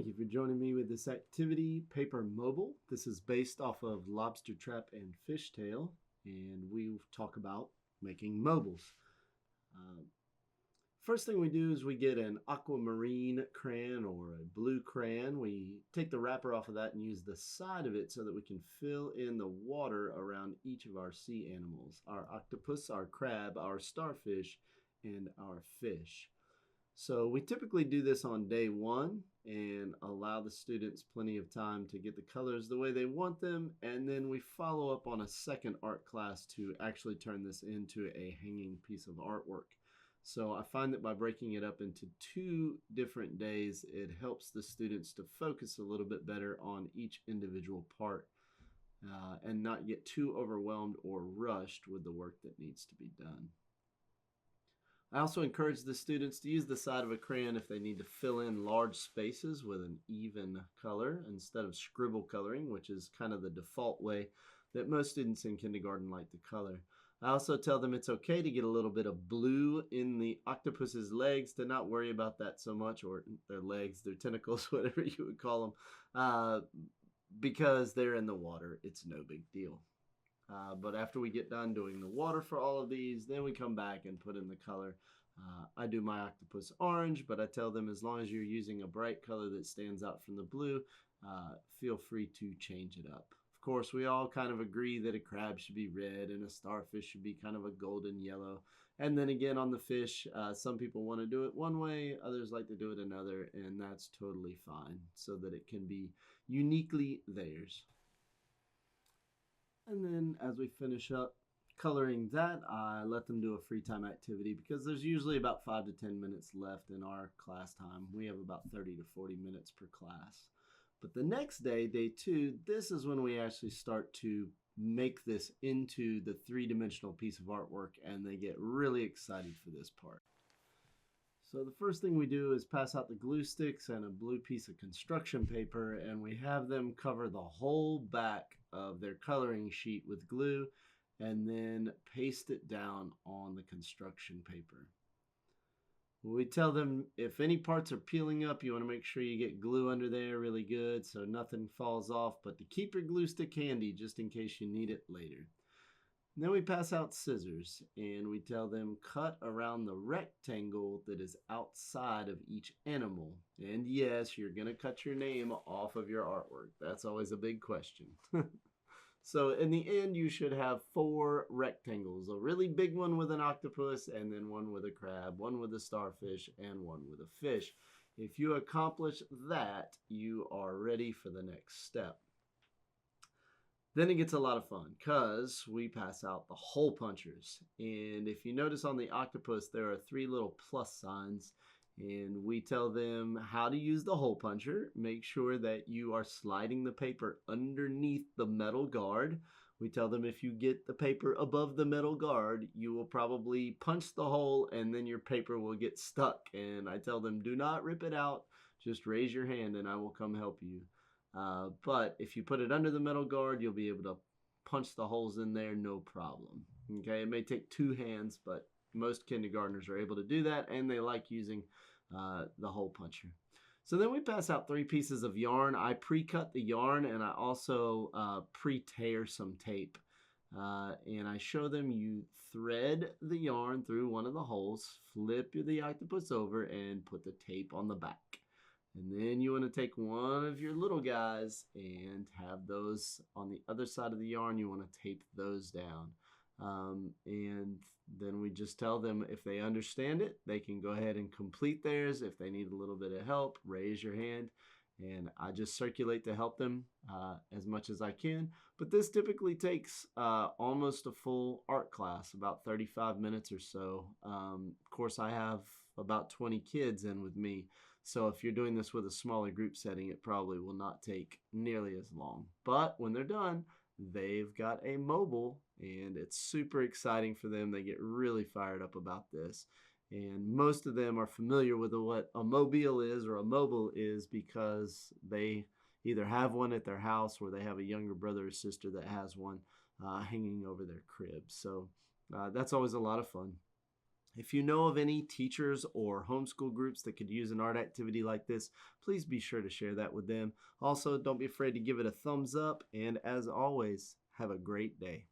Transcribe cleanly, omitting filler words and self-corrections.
Thank you for joining me with this activity, Paper Mobile. This is based off of Lobster Trap and Fishtail, and we talk about making mobiles. First thing we do is we get an aquamarine crayon or a blue crayon. We take the wrapper off of that and use the side of it so that we can fill in the water around each of our sea animals, our octopus, our crab, our starfish, and our fish. So we typically do this on day one and allow the students plenty of time to get the colors the way they want them, and then we follow up on a second art class to actually turn this into a hanging piece of artwork. So I find that by breaking it up into 2 different days, it helps the students to focus a little bit better on each individual part and not get too overwhelmed or rushed with the work that needs to be done. I also encourage the students to use the side of a crayon if they need to fill in large spaces with an even color instead of scribble coloring, which is kind of the default way that most students in kindergarten like to color. I also tell them it's okay to get a little bit of blue in the octopus's legs, to not worry about that so much, or their legs, their tentacles, whatever you would call them, because they're in the water. It's no big deal. But after we get done doing the water for all of these, then we come back and put in the color. I do my octopus orange, but I tell them as long as you're using a bright color that stands out from the blue, feel free to change it up. Of course, we all kind of agree that a crab should be red and a starfish should be kind of a golden yellow. And then again on the fish, some people want to do it one way, others like to do it another, and that's totally fine so that it can be uniquely theirs. And then as we finish up coloring that, I let them do a free time activity because there's usually about 5 to 10 minutes left in our class time. We have about 30 to 40 minutes per class. But the next day, day 2, this is when we actually start to make this into the 3-dimensional piece of artwork, and they get really excited for this part. So the first thing we do is pass out the glue sticks and a blue piece of construction paper, and we have them cover the whole back of their coloring sheet with glue and then paste it down on the construction paper. We tell them if any parts are peeling up, you want to make sure you get glue under there really good so nothing falls off, but to keep your glue stick handy just in case you need it later. And then we pass out scissors and we tell them cut around the rectangle that is outside of each animal. And yes, you're going to cut your name off of your artwork. That's always a big question. So in the end, you should have 4 rectangles, a really big one with an octopus, and then one with a crab, one with a starfish, and one with a fish. If you accomplish that, you are ready for the next step. Then it gets a lot of fun because we pass out the hole punchers. And if you notice on the octopus, there are 3 little plus signs. And we tell them how to use the hole puncher. Make sure that you are sliding the paper underneath the metal guard. We tell them if you get the paper above the metal guard, you will probably punch the hole and then your paper will get stuck. And I tell them, do not rip it out. Just raise your hand and I will come help you. But if you put it under the metal guard, you'll be able to punch the holes in there, no problem. Okay, it may take 2 hands, but most kindergartners are able to do that, and they like using the hole puncher. So then we pass out 3 pieces of yarn. I pre-cut the yarn, and I also pre-tear some tape. And I show them you thread the yarn through one of the holes, flip the octopus over, and put the tape on the back. And then you want to take one of your little guys and have those on the other side of the yarn. You want to tape those down. And then we just tell them if they understand it, they can go ahead and complete theirs. If they need a little bit of help, raise your hand. And I just circulate to help them as much as I can. But this typically takes almost a full art class, about 35 minutes or so. Of course, I have about 20 kids in with me. So if you're doing this with a smaller group setting, it probably will not take nearly as long. But when they're done, they've got a mobile, and it's super exciting for them. They get really fired up about this. And most of them are familiar with what a mobile is or a mobile is because they either have one at their house or they have a younger brother or sister that has one hanging over their crib. So that's always a lot of fun. If you know of any teachers or homeschool groups that could use an art activity like this, please be sure to share that with them. Also, don't be afraid to give it a thumbs up, and as always, have a great day.